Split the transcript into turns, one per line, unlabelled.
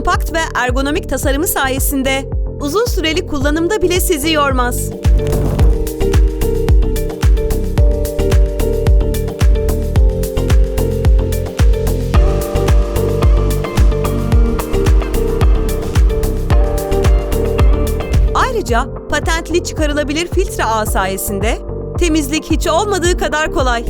kompakt ve ergonomik tasarımı sayesinde uzun süreli kullanımda bile sizi yormaz. Ayrıca patentli çıkarılabilir filtre ağı sayesinde temizlik hiç olmadığı kadar kolay.